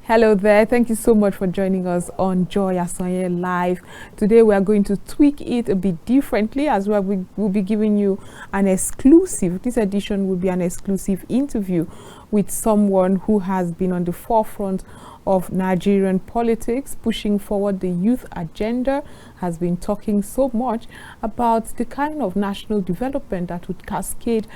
Hello there. Thank you so much for joining us on Joy Asonye Live. Today we are going to tweak it a bit differently as well. We will be giving you an exclusive. This edition will be an exclusive interview with someone who has been on the forefront of Nigerian politics, pushing forward the youth agenda, has been talking so much about the kind of national development that would cascade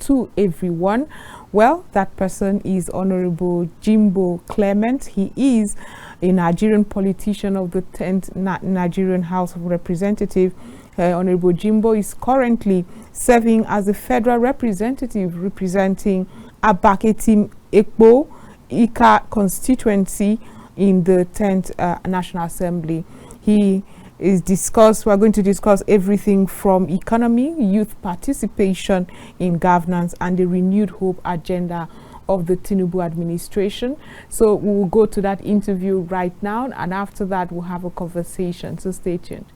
to everyone. Well, that person is Honorable Jimbo Clement. He is a Nigerian politician of the 10th Nigerian House of Representatives. Honorable Jimbo is currently serving as a federal representative representing Abak Etim Ekpo Ika constituency in the 10th National Assembly. We're going to discuss everything from economy, youth participation in governance, and the renewed hope agenda of the Tinubu administration. So we will go to that interview right now, and after that we'll have a conversation. So stay tuned.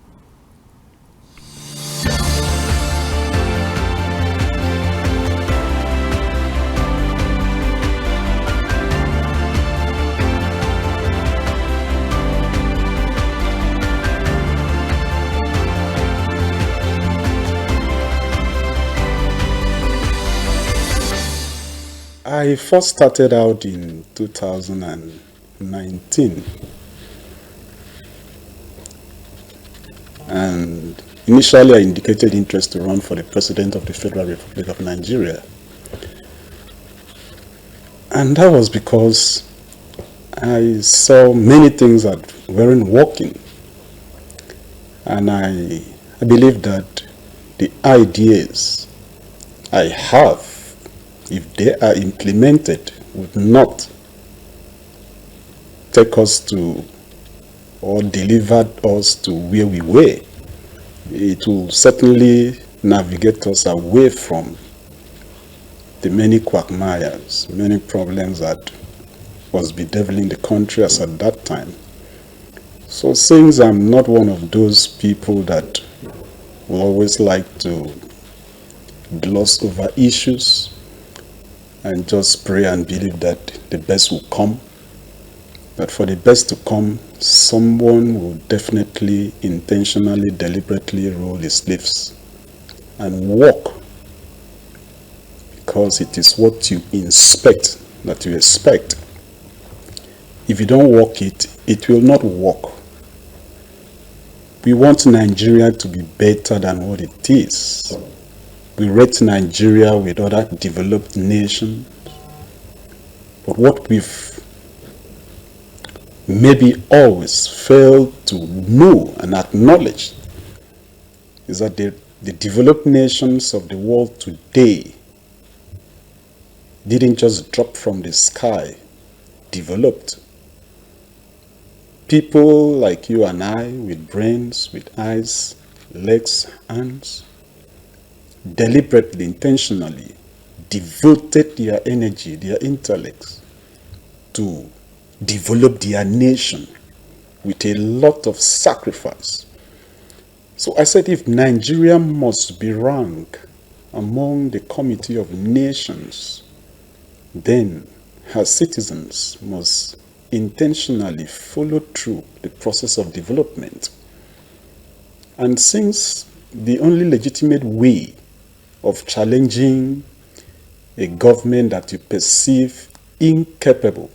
I first started out in 2019, and initially I indicated interest to run for the President of the Federal Republic of Nigeria. And that was because I saw many things that weren't working, and I believe that the ideas I have, if they are implemented, would not take us to or deliver us to where we were. It will certainly navigate us away from the many quagmires, many problems that was bedeviling the country as at that time. So since I'm not one of those people that will always like to gloss over issues and just pray and believe that the best will come, but for the best to come, someone will definitely, intentionally, deliberately roll his sleeves and work, because it is what you inspect that you expect. If you don't work it, it will not work. We want Nigeria to be better than what it is. We rate Nigeria with other developed nations, but what we've maybe always failed to know and acknowledge is that the developed nations of the world today didn't just drop from the sky, developed. People like you and I, with brains, with eyes, legs, hands, deliberately, intentionally devoted their energy, their intellects to develop their nation with a lot of sacrifice. So I said, if Nigeria must be ranked among the Committee of Nations, then her citizens must intentionally follow through the process of development. And since the only legitimate way of challenging a government that you perceive incapable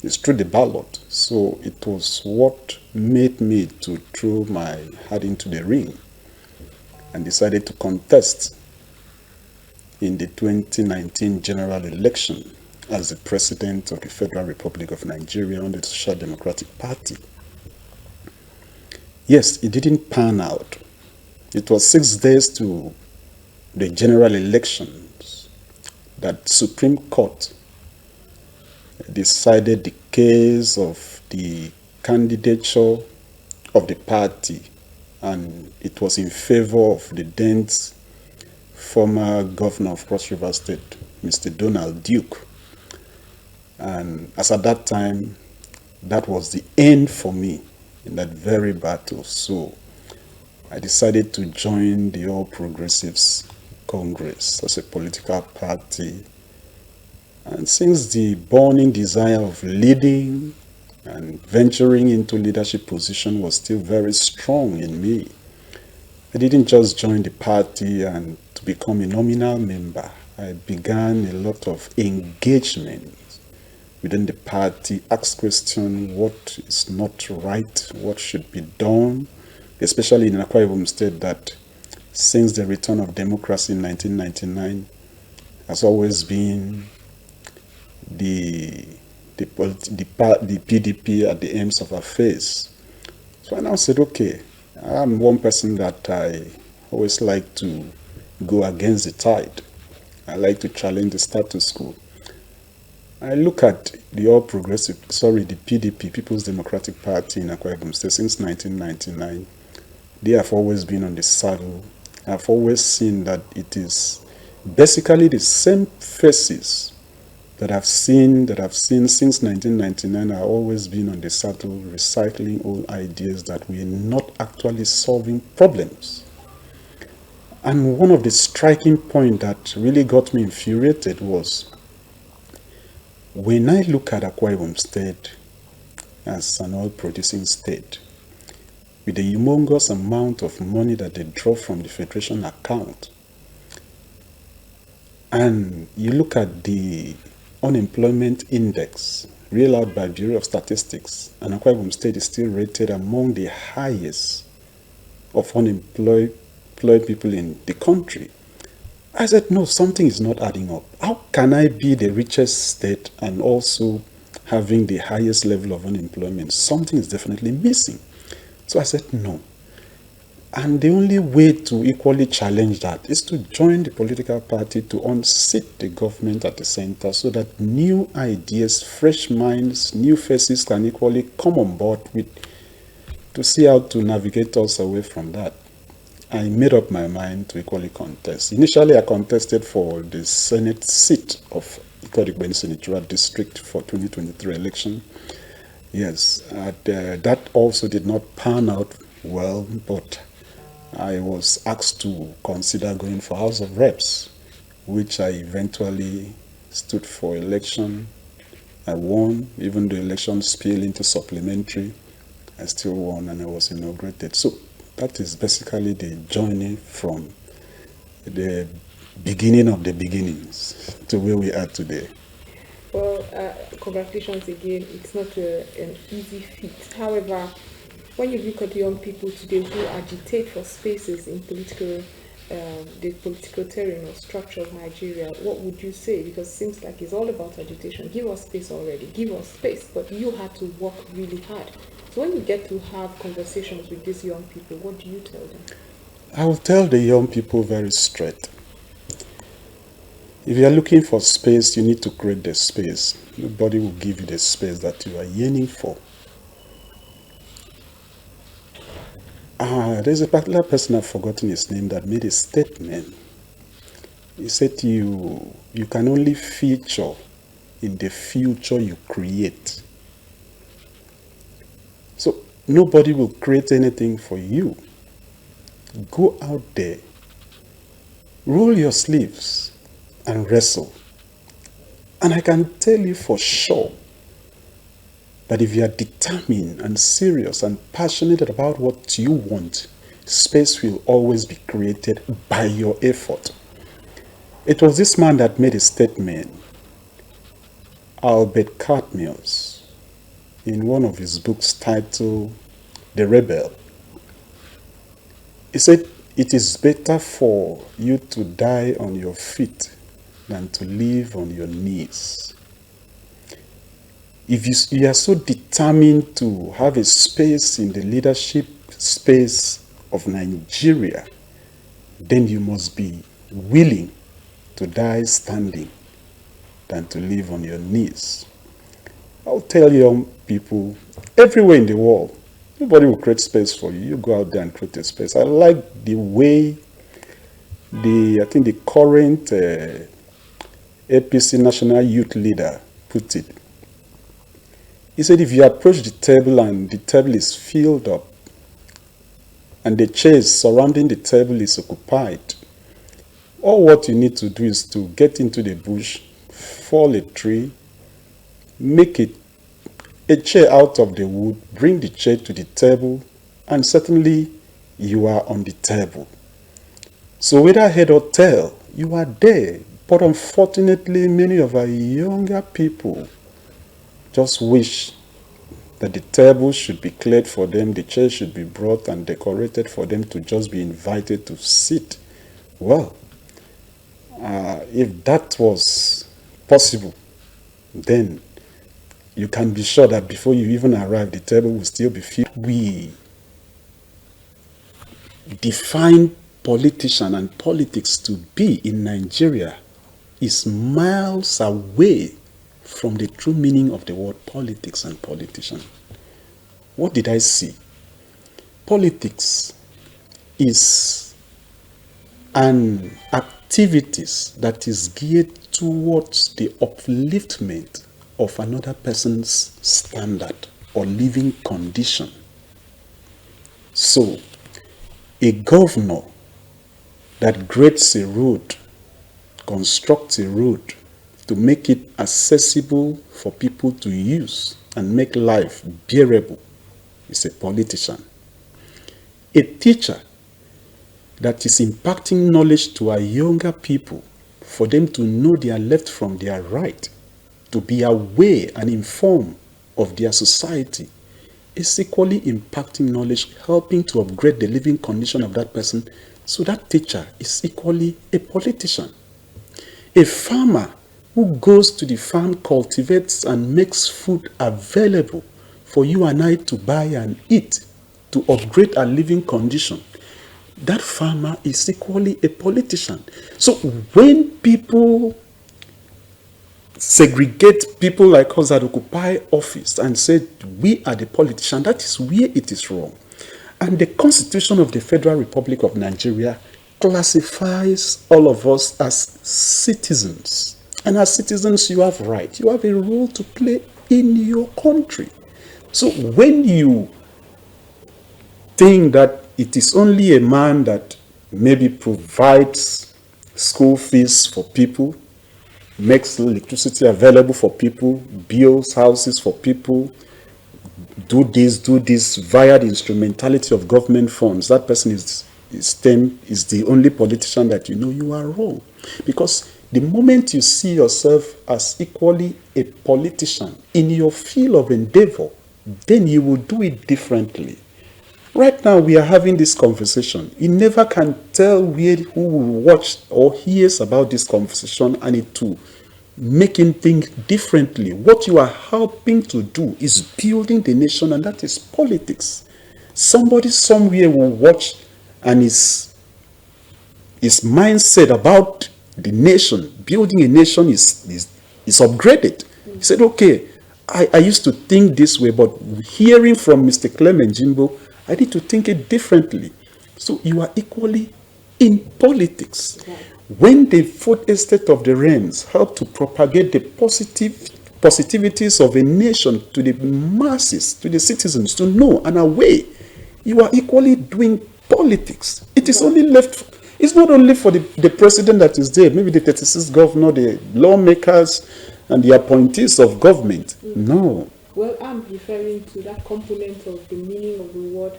is through the ballot, so it was what made me to throw my hat into the ring and decided to contest in the 2019 general election as the President of the Federal Republic of Nigeria under the Social Democratic Party. Yes, it didn't pan out. It was 6 days to the general elections that Supreme Court decided the case of the candidature of the party, and it was in favor of the then former governor of Cross River State, Mr. Donald Duke. And as at that time, that was the end for me in that very battle. So I decided to join the All Progressives Congress as a political party And since the burning desire of leading and venturing into leadership position was still very strong in me, I didn't just join the party and to become a nominal member. I began a lot of engagement within the party, asked questions what is not right, what should be done, especially in Akwa Ibom State that since the return of democracy in 1999 has always been the PDP at the aims of affairs. So I now said, okay, I'm one person that I always like to go against the tide. I like to challenge the status quo. I look at the the PDP, People's Democratic Party in Akwa Ibom State since 1999. They have always been on the saddle. I've always seen that it is basically the same faces that I've seen since 1999 are always been on the saddle, recycling old ideas that we're not actually solving problems. And one of the striking points that really got me infuriated was when I look at Akwa Ibom State as an oil-producing state, with the humongous amount of money that they draw from the Federation account, and you look at the unemployment index real out by Bureau of Statistics, and Akwa Ibom State is still rated among the highest of unemployed people in the country. I said, no, something is not adding up. How can I be the richest state and also having the highest level of unemployment? Something is definitely missing. So I said, no. And the only way to equally challenge that is to join the political party to unseat the government at the center so that new ideas, fresh minds, new faces can equally come on board to see how to navigate us away from that. I made up my mind to equally contest. Initially, I contested for the Senate seat of Ikot Senatorial District for 2023 election. Yes, that also did not pan out well, but I was asked to consider going for House of Reps, which I eventually stood for election. I won, even though election spilled into supplementary, I still won and I was inaugurated. So that is basically the journey from the beginning of the beginnings to where we are today. Well, congratulations again. It's not an easy feat. However, when you look at young people today who agitate for spaces in the political terrain or structure of Nigeria, what would you say? Because it seems like it's all about agitation. Give us space already. Give us space. But you had to work really hard. So when you get to have conversations with these young people, what do you tell them? I will tell the young people very straight. If you are looking for space, you need to create the space. Nobody will give you the space that you are yearning for. There's a particular person, I've forgotten his name, that made a statement. He said you can only feature in the future you create. So nobody will create anything for you. Go out there, roll your sleeves and wrestle. And I can tell you for sure that if you are determined and serious and passionate about what you want, space will always be created by your effort. It was this man that made a statement, Albert Camus, in one of his books titled The Rebel. He said, it is better for you to die on your feet than to live on your knees. If you are so determined to have a space in the leadership space of Nigeria, then you must be willing to die standing than to live on your knees. I'll tell young people everywhere in the world, nobody will create space for you. You go out there and create a space. I like the way I think the current APC National Youth Leader put it. He said, if you approach the table and the table is filled up and the chairs surrounding the table is occupied, all what you need to do is to get into the bush, fall a tree, make a chair out of the wood, bring the chair to the table, and certainly you are on the table. So whether head or tail, you are there. But unfortunately, many of our younger people just wish that the table should be cleared for them, the chair should be brought and decorated for them to just be invited to sit. Well, if that was possible, then you can be sure that before you even arrive, the table will still be filled. We define politician and politics to be in Nigeria is miles away from the true meaning of the word politics and politician. What did I see? Politics is an activities that is geared towards the upliftment of another person's standard or living condition. So, a governor that grades a road, constructs a road to make it accessible for people to use and make life bearable is a politician. A teacher that is impacting knowledge to our younger people for them to know their left from their right, to be aware and informed of their society, is equally impacting knowledge, helping to upgrade the living condition of that person. So that teacher is equally a politician. A farmer who goes to the farm, cultivates and makes food available for you and I to buy and eat, to upgrade our living condition, that farmer is equally a politician. So when people segregate people like us that occupy office and say we are the politician, that is where it is wrong. And the Constitution of the Federal Republic of Nigeria classifies all of us as citizens. And as citizens, you have rights. You have a role to play in your country. So when you think that it is only a man that maybe provides school fees for people, makes electricity available for people, builds houses for people, do this via the instrumentality of government funds, that person is the only politician that you know, you are wrong. Because the moment you see yourself as equally a politician in your field of endeavor, then you will do it differently. Right now, we are having this conversation. You never can tell who will watch or hears about this conversation and it too make him think differently. What you are helping to do is building the nation, and that is politics. Somebody somewhere will watch and his mindset about the nation, building a nation is upgraded. He said, okay, I used to think this way, but hearing from Mr. Clement Jimbo, I need to think it differently. So you are equally in politics. Okay. When the fourth estate of the realms help to propagate the positivities of a nation to the masses, to the citizens, to know and aware, you are equally doing politics. It is only left, it's not only for the president that is there, maybe the 36th governor, the lawmakers, and the appointees of government. No. Well, I'm referring to that component of the meaning of the word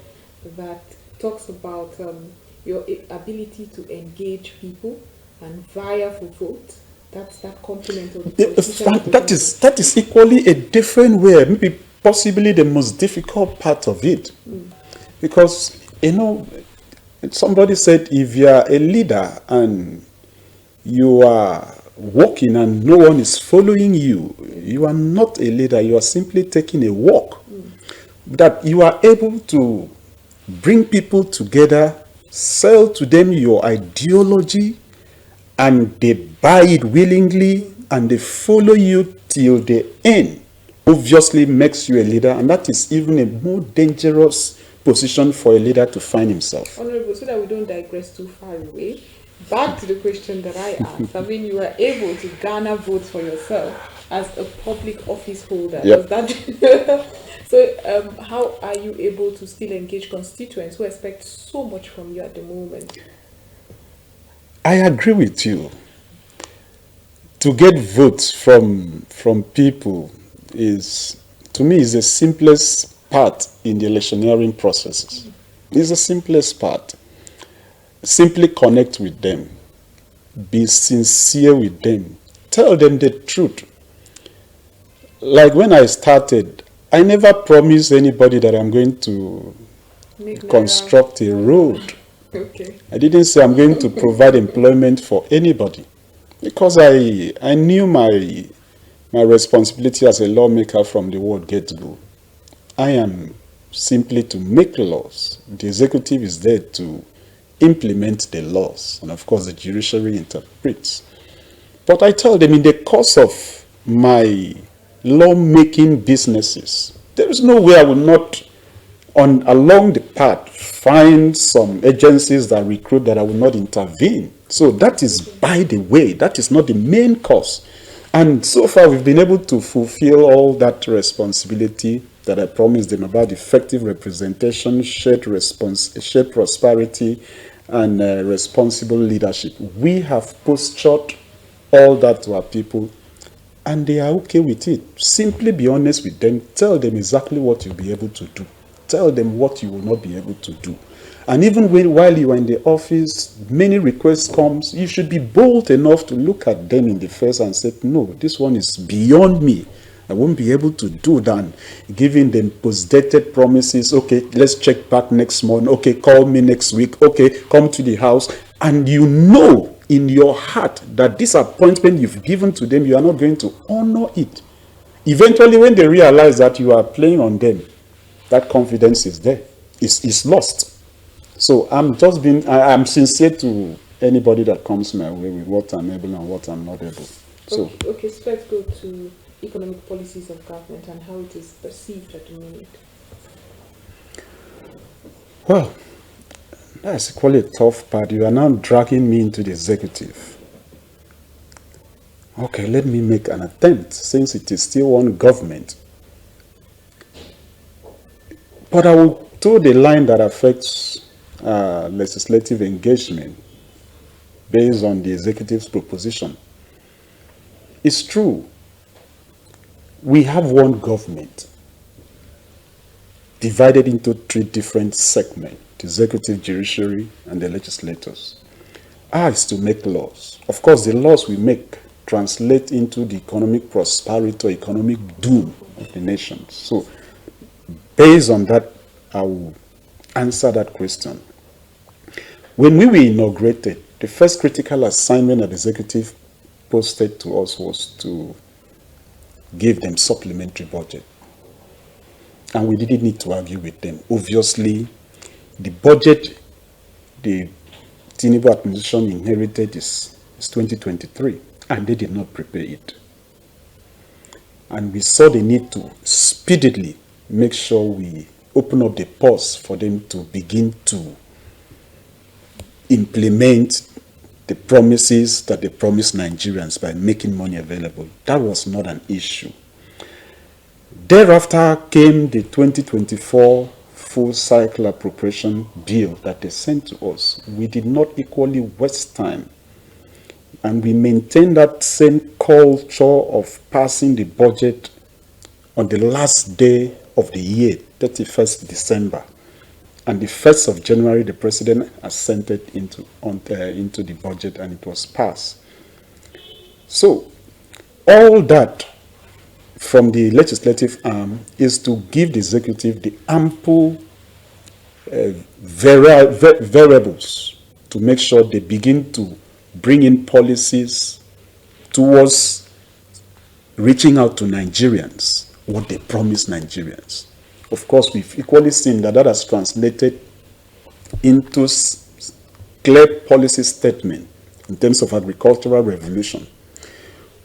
that talks about your ability to engage people and vie for vote. That's that component of the that is equally a different way, maybe possibly the most difficult part of it. Because, somebody said if you are a leader and you are walking and no one is following you, you are not a leader, you are simply taking a walk. That you are able to bring people together, sell to them your ideology, and they buy it willingly and they follow you till the end, obviously makes you a leader, and that is even a more dangerous position for a leader to find himself. Honorable, so that we don't digress too far away, back to the question that I asked. I mean, you were able to garner votes for yourself as a public office holder. Yep. So how are you able to still engage constituents who expect so much from you at the moment? I agree with you. to get votes from people is, to me, is the simplest part in the electioneering processes. It's the simplest part. Simply connect with them. Be sincere with them. Tell them the truth. Like when I started, I never promised anybody that I'm going to construct a road. Okay. I didn't say I'm going to provide employment for anybody, because I knew my responsibility as a lawmaker from the word get-go. I am simply to make laws. The executive is there to implement the laws, and of course the judiciary interprets. But I tell them, in the course of my lawmaking businesses, there is no way I will not, along the path, find some agencies that recruit, that I will not intervene. So that is by the way. That is not the main cause. And so far we've been able to fulfill all that responsibility that I promised them about effective representation, shared prosperity, and responsible leadership. We have postured all that to our people, and they are okay with it. Simply be honest with them. Tell them exactly what you'll be able to do. Tell them what you will not be able to do. And even while you are in the office, many requests comes, you should be bold enough to look at them in the face and say, no, this one is beyond me. I won't be able to do that. Giving them post-dated promises. Okay, let's check back next month. Okay, call me next week. Okay, come to the house. And you know in your heart that this appointment you've given to them, you are not going to honor it. Eventually, when they realize that you are playing on them, that confidence is there. It's lost. So I'm sincere to anybody that comes my way with what I'm able and what I'm not able. So okay, so let's go to economic policies of government and how it is perceived at the minute. Well, that's equally a tough part. You are now dragging me into the executive. Okay, let me make an attempt, since it is still one government. But I will toe the line that affects legislative engagement based on the executive's proposition. It's true. We have one government divided into three different segments: the executive, judiciary, and the legislators. Ours is to make laws. Of course, the laws we make translate into the economic prosperity or economic doom of the nation. So, based on that, I will answer that question. When we were inaugurated, the first critical assignment that the executive posted to us was to give them supplementary budget. And we didn't need to argue with them. Obviously, the budget the Tinubu administration inherited is 2023, and they did not prepare it. And we saw the need to speedily make sure we open up the pause for them to begin to implement the promises that they promised Nigerians by making money available. That was not an issue. Thereafter came the 2024 full cycle appropriation bill that they sent to us. We did not equally waste time, and we maintained that same culture of passing the budget on the last day of the year, 31st December. And the 1st of January, the president assented into the budget, and it was passed. So, all that from the legislative arm is to give the executive the ample variables to make sure they begin to bring in policies towards reaching out to Nigerians, what they promise Nigerians. Of course, we've equally seen that has translated into clear policy statement in terms of agricultural revolution.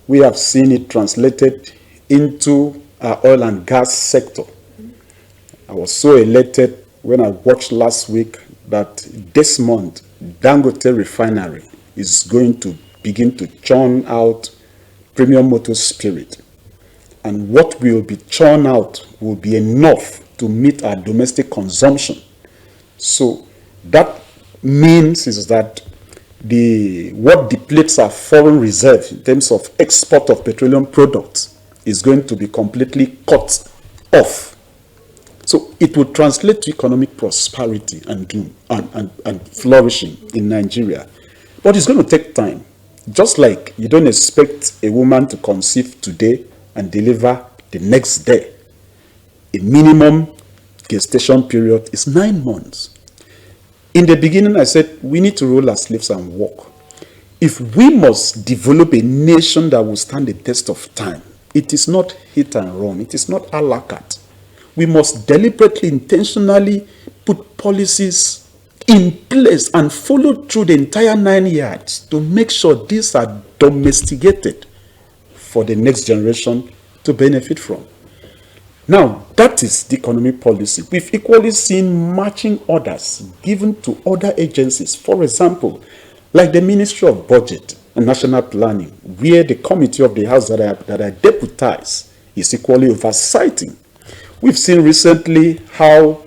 We have seen it translated into our oil and gas sector. I was so elated when I watched last week that this month, Dangote Refinery is going to begin to churn out premium motor spirit. And what will be churned out will be enough to meet our domestic consumption. So that means is that what depletes our foreign reserve in terms of export of petroleum products is going to be completely cut off. So it will translate to economic prosperity and flourishing in Nigeria. But it's going to take time. Just like you don't expect a woman to conceive today and deliver the next day. A minimum gestation period is 9 months. In the beginning, I said we need to roll our sleeves and walk. If we must develop a nation that will stand the test of time, it is not hit and run. It is not a la carte. We must deliberately, intentionally put policies in place and follow through the entire 9 years to make sure these are domesticated for the next generation to benefit from. Now, that is the economic policy. We've equally seen matching orders given to other agencies. For example, like the Ministry of Budget and National Planning, where the committee of the House that I deputize is equally oversighting. We've seen recently how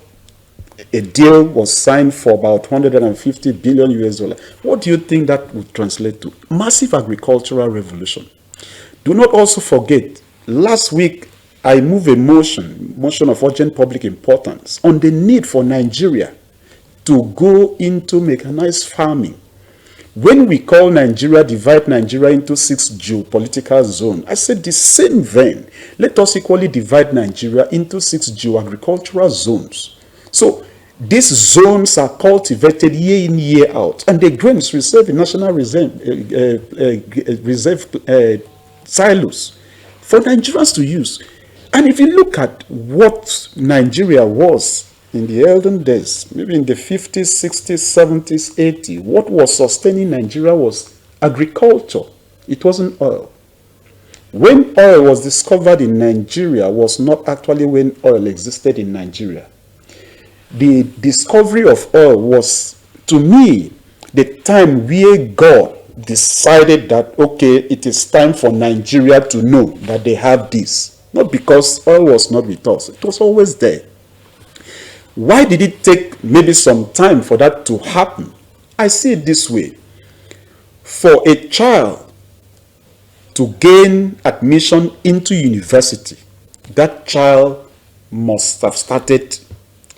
a deal was signed for about 150 billion US dollars. What do you think that would translate to? Massive agricultural revolution. Do not also forget, last week I moved a motion of urgent public importance on the need for Nigeria to go into mechanized farming. When we call Nigeria, divide Nigeria into 6 geopolitical zones, I said the same vein. Let us equally divide Nigeria into 6 geoagricultural zones. So these zones are cultivated year in, year out, and the grains reserved in national reserve silos for Nigerians to use. And if you look at what Nigeria was in the olden days, maybe in the 50s, 60s, 70s, 80s, what was sustaining Nigeria was agriculture. It wasn't oil. When oil was discovered in Nigeria was not actually when oil existed in Nigeria. The discovery of oil was, to me, the time where God decided that, okay, it is time for Nigeria to know that they have this. Not because oil was not with us. It was always there. Why did it take maybe some time for that to happen? I see it this way. For a child to gain admission into university, that child must have started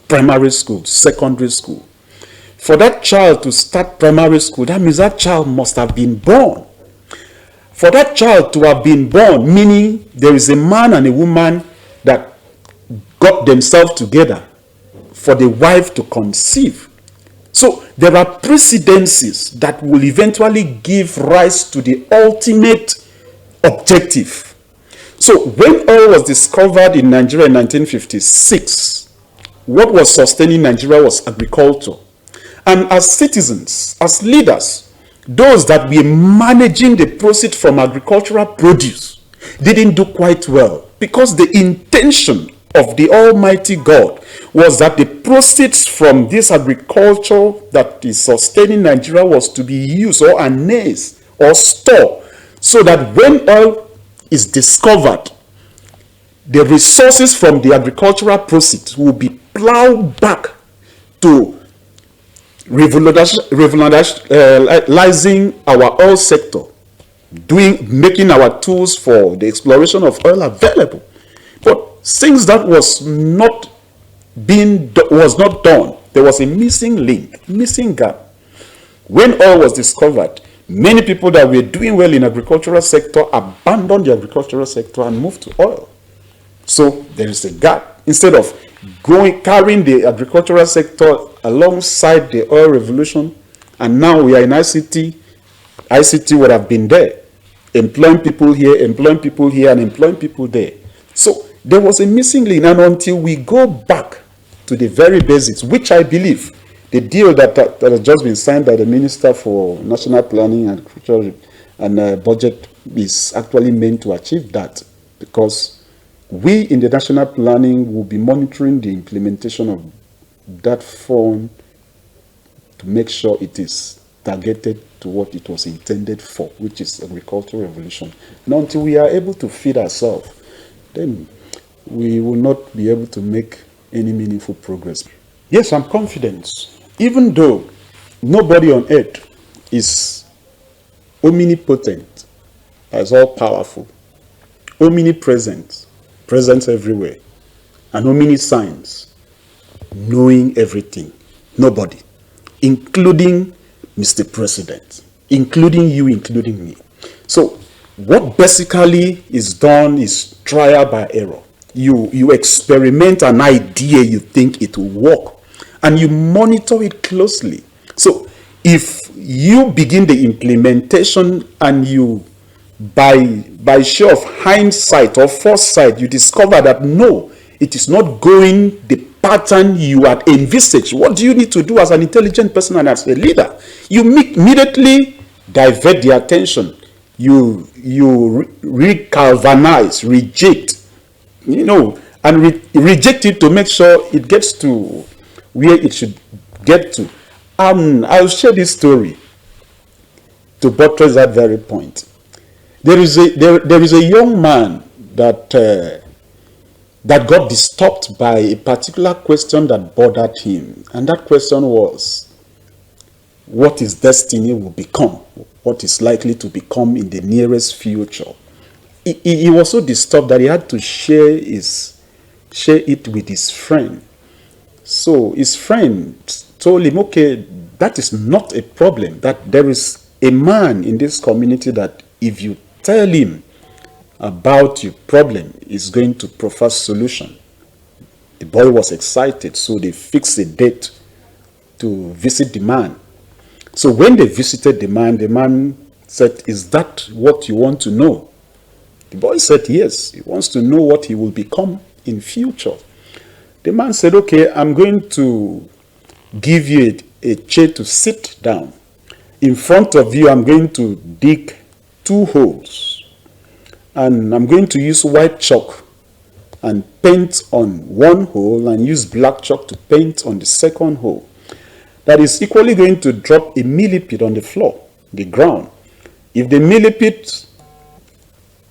primary school, secondary school. For that child to start primary school, that means that child must have been born. For that child to have been born, meaning there is a man and a woman that got themselves together for the wife to conceive. So there are precedences that will eventually give rise to the ultimate objective. So when oil was discovered in Nigeria in 1956, what was sustaining Nigeria was agriculture. And as citizens, as leaders, those that were managing the proceeds from agricultural produce didn't do quite well, because the intention of the Almighty God was that the proceeds from this agriculture that is sustaining Nigeria was to be used or harnessed or stored, so that when oil is discovered, the resources from the agricultural proceeds will be plowed back to revitalizing our oil sector, making our tools for the exploration of oil available. But since that was not done, there was a missing link, missing gap. When oil was discovered, many people that were doing well in agricultural sector abandoned the agricultural sector and moved to oil. So there is a gap. Instead of carrying the agricultural sector alongside the oil revolution, and now we are in ICT. ICT would have been there, employing people here, and employing people there. So there was a missing link, and until we go back to the very basics, which I believe the deal that has just been signed by the Minister for National Planning and Agriculture and Budget is actually meant to achieve that, because we in the national planning will be monitoring the implementation of that fund to make sure it is targeted to what it was intended for, which is agricultural revolution. And until we are able to feed ourselves, then we will not be able to make any meaningful progress. Yes, I'm confident. Even though nobody on earth is omnipotent, is all powerful, omnipresent, present everywhere, and omniscience, knowing everything. Nobody, including Mr. President, including you, including me. So what basically is done is trial by error. You experiment an idea, you think it will work, and you monitor it closely. So if you begin the implementation and you, by show of hindsight or foresight, you discover that no, it is not going the pattern you had envisaged, what do you need to do as an intelligent person and as a leader? You immediately divert the attention. You recalvanize, reject, and reject it to make sure it gets to where it should get to. I'll share this story to buttress that very point. There is a young man that got disturbed by a particular question that bothered him, and that question was, what his destiny will become, what is likely to become in the nearest future. He was so disturbed that he had to share it with his friend. So his friend told him, okay, that is not a problem, that there is a man in this community that if you tell him about your problem, is going to proffer solution. The boy was excited, so they fixed a date to visit the man. So when they visited the man said, is that what you want to know? The boy said yes, he wants to know what he will become in future. The man said, okay, I'm going to give you a chair to sit down. In front of you, I'm going to dig 2 holes. And I'm going to use white chalk and paint on one hole and use black chalk to paint on the second hole. That is equally going to drop a millipede on the floor, the ground. If the millipede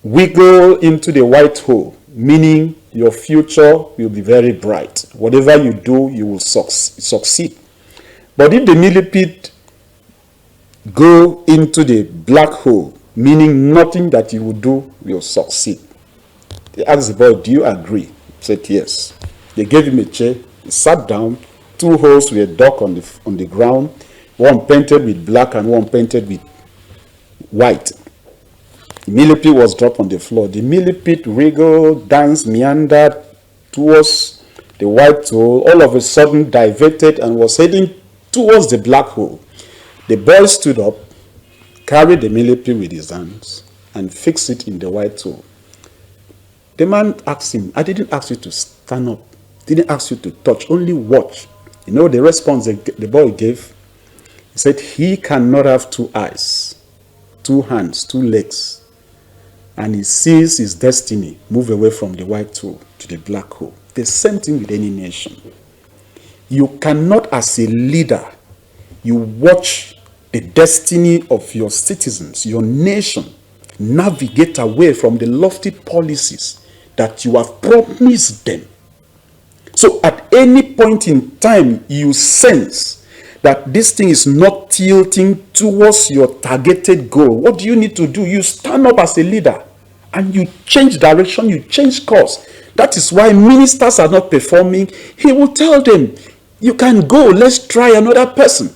wiggle into the white hole, meaning your future will be very bright. Whatever you do, you will succeed. But if the millipede go into the black hole, meaning nothing that you will do will succeed. They asked the boy, do you agree? He said yes. They gave him a chair. He sat down. 2 holes were dug on the ground. One painted with black and one painted with white. The millipede was dropped on the floor. The millipede wriggled, danced, meandered towards the white hole. All of a sudden diverted and was heading towards the black hole. The boy stood up, carried the millipede with his hands, and fixed it in the white hole. The man asked him, I didn't ask you to stand up, didn't ask you to touch, only watch. You know the response the boy gave? He said, he cannot have 2 eyes, 2 hands, 2 legs, and he sees his destiny move away from the white hole to the black hole. The same thing with any nation. You cannot, as a leader, you watch the destiny of your citizens, your nation, navigate away from the lofty policies that you have promised them. So at any point in time, you sense that this thing is not tilting towards your targeted goal. What do you need to do? You stand up as a leader and you change direction, you change course. That is why ministers are not performing. He will tell them, you can go, let's try another person.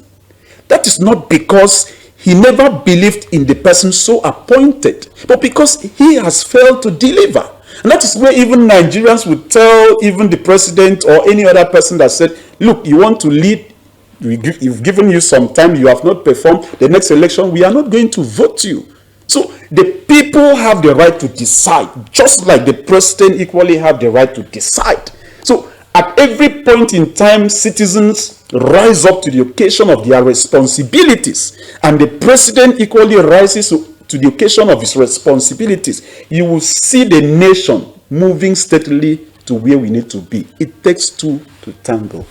That is not because he never believed in the person so appointed, but because he has failed to deliver. And that is where even Nigerians would tell even the president or any other person that said, look, you want to lead, you've given you some time, you have not performed, the next election, we are not going to vote you. So the people have the right to decide, just like the president equally have the right to decide. So at every point in time, citizens rise up to the occasion of their responsibilities, and the president equally rises to the occasion of his responsibilities. You will see the nation moving steadily to where we need to be. It takes 2 to tango.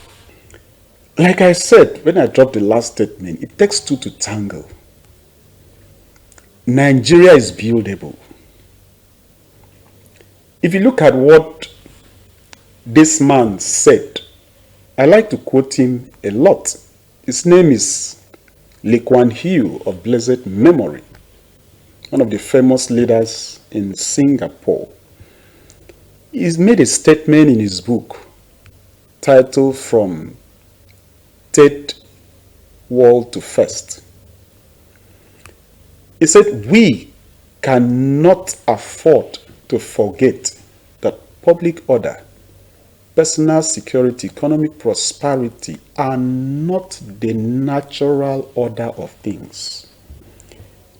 Like I said when I dropped the last statement, it takes 2 to tango. Nigeria is buildable. If you look at what this man said, I like to quote him a lot. His name is Lee Kuan Yew of blessed memory, one of the famous leaders in Singapore, he's made a statement in his book titled From Third World to First. He said, we cannot afford to forget that public order, personal security, economic prosperity are not the natural order of things.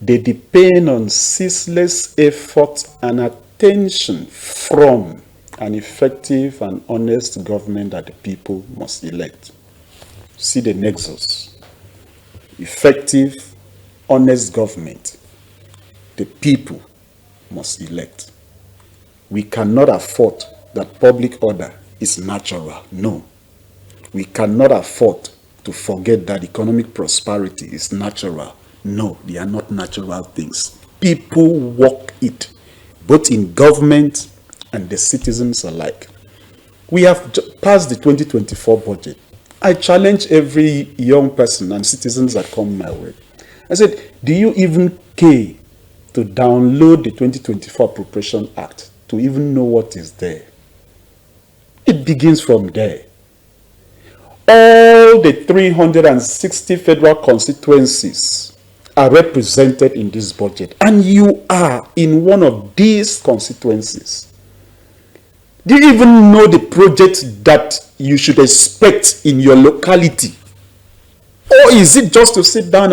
They depend on ceaseless effort and attention from an effective and honest government that the people must elect. See the nexus. Effective, honest government the people must elect. We cannot afford that public order is natural. No. We cannot afford to forget that economic prosperity is natural. No, they are not natural things. People work it, both in government and the citizens alike. We have passed the 2024 budget. I challenge every young person and citizens that come my way. I said, do you even care to download the 2024 Appropriation Act to even know what is there? It begins from there. All the 360 federal constituencies are represented in this budget, and you are in one of these constituencies. Do you even know the project that you should expect in your locality? Or is it just to sit down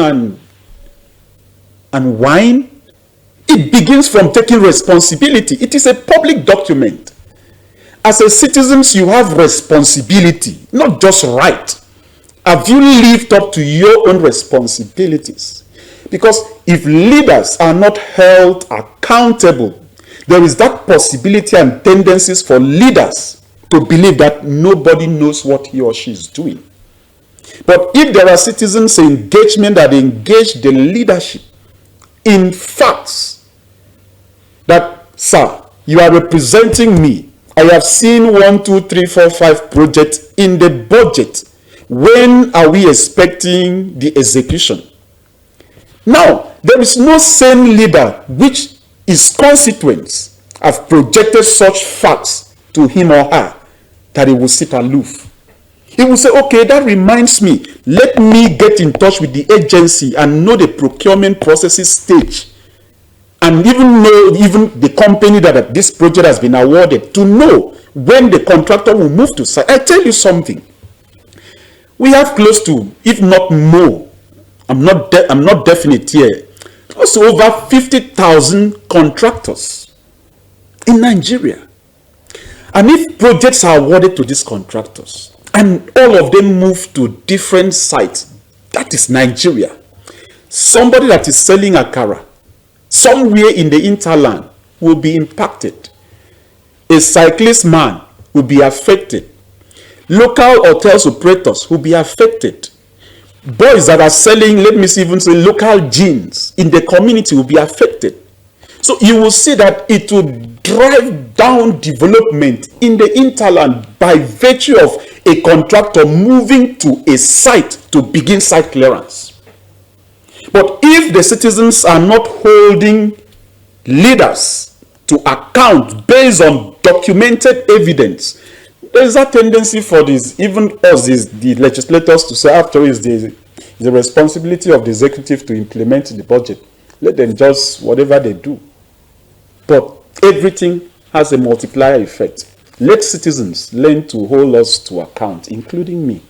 and whine? It begins from taking responsibility. It is a public document. As a citizen, you have responsibility, not just right. Have you lived up to your own responsibilities? Because if leaders are not held accountable, there is that possibility and tendencies for leaders to believe that nobody knows what he or she is doing. But if there are citizens' engagement that engage the leadership in facts, that, sir, you are representing me. I have seen 1, 2, 3, 4, 5 projects in the budget. When are we expecting the execution? Now, there is no sane leader which his constituents have projected such facts to him or her that he will sit aloof. He will say, okay, that reminds me. Let me get in touch with the agency and know the procurement processes stage. And even know the company that this project has been awarded, to know when the contractor will move to site. I tell you something. We have close to, if not more, I'm not definite here, close to over 50,000 contractors in Nigeria. And if projects are awarded to these contractors, and all of them move to different sites, that is Nigeria. Somebody that is selling akara somewhere in the interland will be impacted. A cyclist man will be affected. Local hotels operators will be affected. Boys that are selling, let me see, even say local jeans in the community will be affected. So you will see that it will drive down development in the interland by virtue of a contractor moving to a site to begin site clearance. But if the citizens are not holding leaders to account based on documented evidence, there is a tendency for this, even us, the legislators, to say after it's the responsibility of the executive to implement the budget. Let them just whatever they do. But everything has a multiplier effect. Let citizens learn to hold us to account, including me.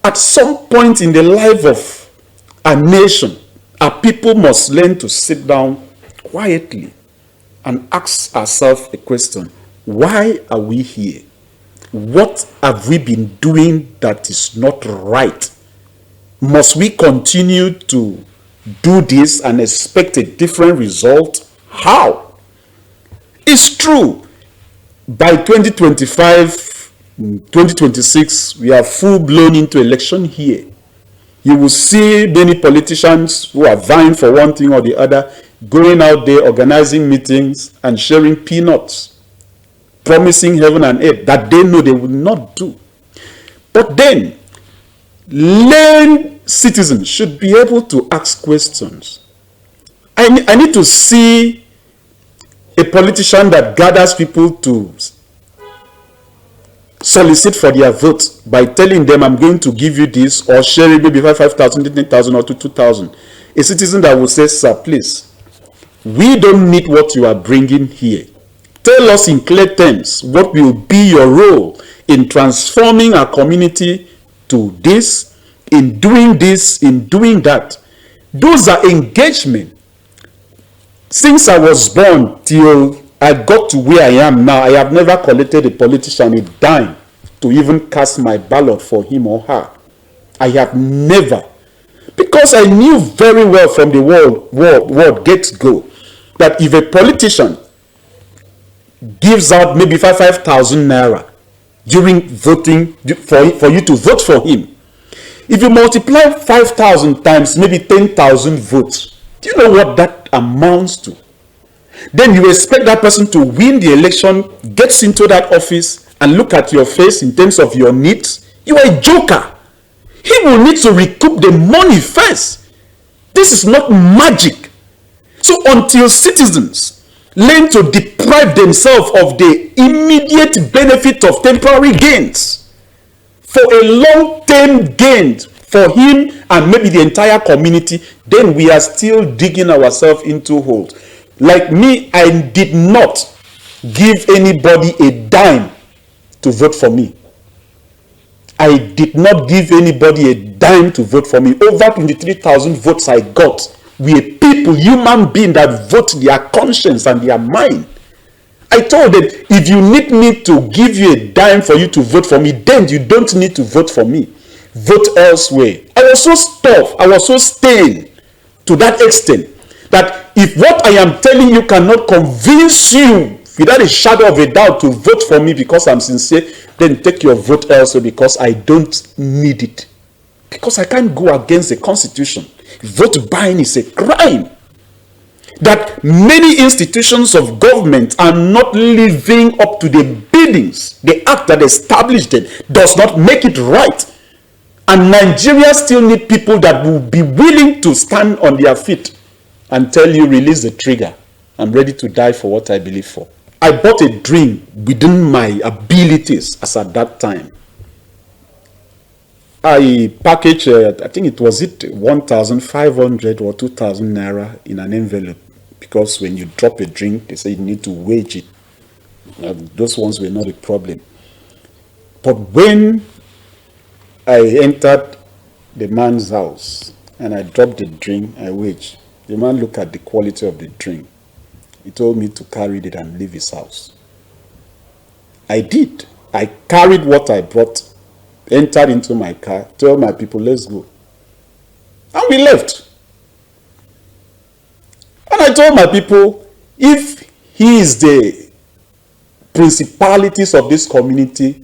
At some point in the life of a nation, our people must learn to sit down quietly and ask ourselves a question. Why are we here? What have we been doing that is not right? Must we continue to do this and expect a different result? How? It's true. By 2025, 2026, we are full-blown into election here. You will see many politicians who are vying for one thing or the other, going out there, organizing meetings and sharing peanuts, promising heaven and earth that they know they will not do. But then, learn citizen should be able to ask questions. I need to see a politician that gathers people to solicit for their vote by telling them, I'm going to give you this, or share it maybe 5,000, 10,000, or 2,000. A citizen that will say, sir, please, we don't need what you are bringing here. Tell us in clear terms what will be your role in transforming our community to this, in doing that. Those are engagement. Since I was born till I got to where I am now, I have never collected a politician a dime to even cast my ballot for him or her. I have never. Because I knew very well from the word get-go that if a politician gives out maybe 5,000 naira during voting for you to vote for him, if you multiply 5,000 times maybe 10,000 votes, do you know what that amounts to? Then you expect that person to win the election, gets into that office, and look at your face in terms of your needs. You are a joker. He will need to recoup the money first. This is not magic. So until citizens learn to deprive themselves of the immediate benefit of temporary gains for a long-term gain for him and maybe the entire community, then we are still digging ourselves into holes. Like me, I did not give anybody a dime to vote for me. I did not give anybody a dime to vote for me. Over 23,000 votes I got. We are people, human beings that vote their conscience and their mind. I told them, if you need me to give you a dime for you to vote for me, then you don't need to vote for me. Vote elsewhere. I was so stuffed, I was so stained to that extent that if what I am telling you cannot convince you without a shadow of a doubt to vote for me because I'm sincere, then take your vote elsewhere because I don't need it. Because I can't go against the Constitution. Vote buying is a crime. That many institutions of government are not living up to the biddings. The act that established it does not make it right. And Nigeria still need people that will be willing to stand on their feet and tell you, release the trigger. I'm ready to die for what I believe for. I bought a dream within my abilities as at that time. I packaged, I think it was 1,500 or 2,000 naira in an envelope. Because when you drop a drink, they say you need to wage it. Those ones were not a problem. But when I entered the man's house and I dropped the drink, I waged. The man looked at the quality of the drink. He told me to carry it and leave his house. I did. I carried what I brought, entered into my car, told my people, let's go. And we left. And I told my people, if he is the principalities of this community,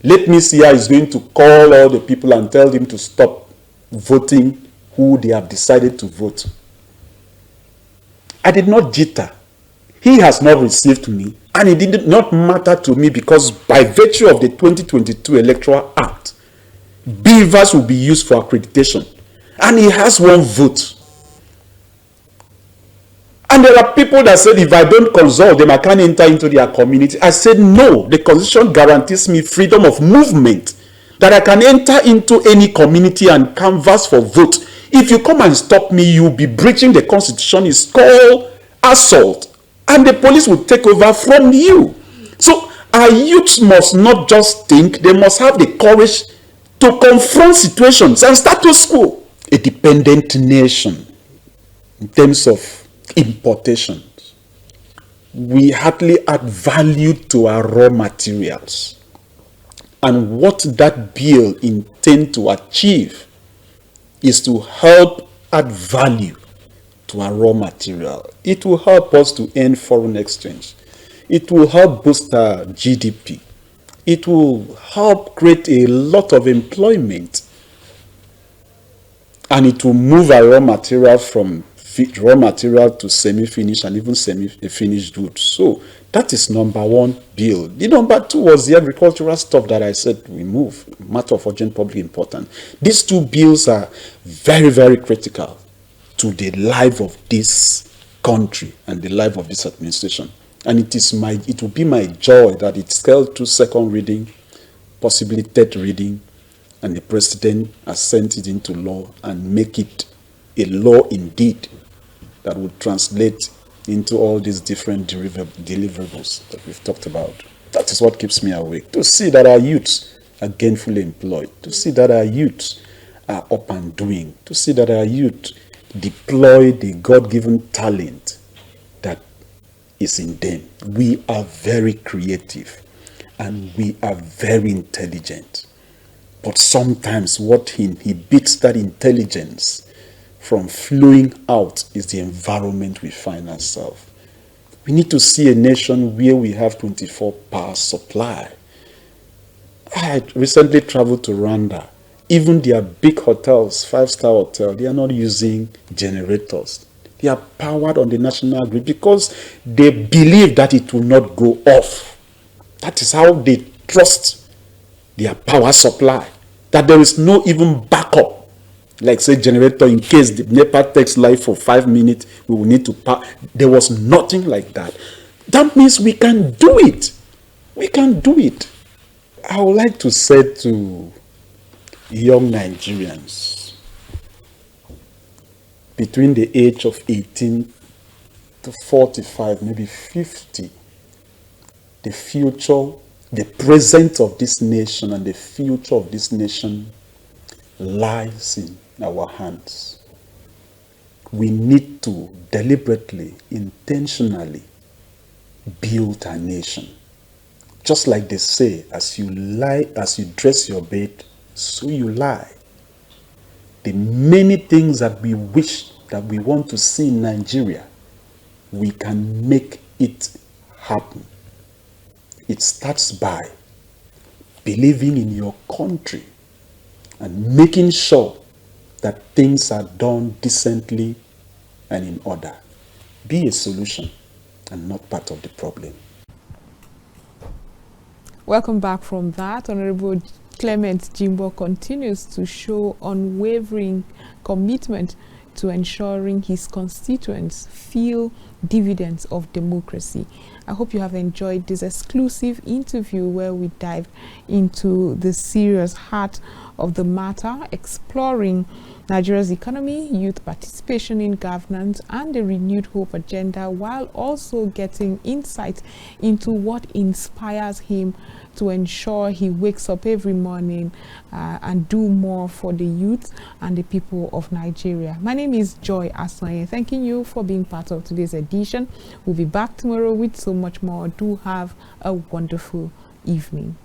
let me see how he's going to call all the people and tell them to stop voting who they have decided to vote. I did not jitter. He has not received me, and it did not matter to me because by virtue of the 2022 Electoral Act, beavers will be used for accreditation. And he has one vote. And there are people that said, if I don't consult them, I can't enter into their community. I said, no, the Constitution guarantees me freedom of movement, that I can enter into any community and canvass for vote. If you come and stop me, you'll be breaching the Constitution. It's called assault. And the police will take over from you. So our youths must not just think, they must have the courage to confront situations and status quo. A dependent nation in terms of importations, we hardly add value to our raw materials. And what that bill intends to achieve is to help add value to our raw material. It will help us to earn foreign exchange. It will help boost our GDP. It will help create a lot of employment. And it will move our raw material from raw material to semi-finished and even semi-finished goods. So That is number one bill. The number two was the agricultural stuff that I said we move, matter of urgent public importance. These two bills are very, very critical to the life of this country and the life of this administration. And it will be my joy that it's held to second reading, possibly third reading, and the president has sent it into law and make it a law indeed that would translate into all these different deliverables that we've talked about. That is what keeps me awake. To see that our youths are gainfully employed, to see that our youths are up and doing, to see that our youth deploy the God-given talent that is in them. We are very creative and we are very intelligent. But sometimes what inhibits that intelligence from flowing out is the environment we find ourselves. We need to see a nation where we have 24 power supply. I had recently traveled to Rwanda. Even their big hotels, 5-star hotel, they are not using generators. They are powered on the national grid because they believe that it will not go off. That is how they trust their power supply. That there is no even backup. Like say generator in case the NEPA takes life for 5 minutes, we will need to power. There was nothing like that. That means we can do it. We can do it. I would like to say to young Nigerians between the age of 18 to 45, maybe 50, the future, the present of this nation and the future of this nation lies in our hands. We need to deliberately, intentionally build a nation. Just like they say, as you dress your bed, so you lie. The many things that we wish, that we want to see in Nigeria, we can make it happen. It starts by believing in your country and making sure that things are done decently and in order. Be a solution and not part of the problem. Welcome back from that. Honorable Clement Jimbo continues to show unwavering commitment to ensuring his constituents feel dividends of democracy. I hope you have enjoyed this exclusive interview where we dive into the serious heart of the matter, exploring Nigeria's economy, youth participation in governance, and the renewed hope agenda, while also getting insight into what inspires him to ensure he wakes up every morning and do more for the youth and the people of Nigeria. My name is Joy Aswanye. Thanking you for being part of today's edition. We'll be back tomorrow with so much more. Do have a wonderful evening.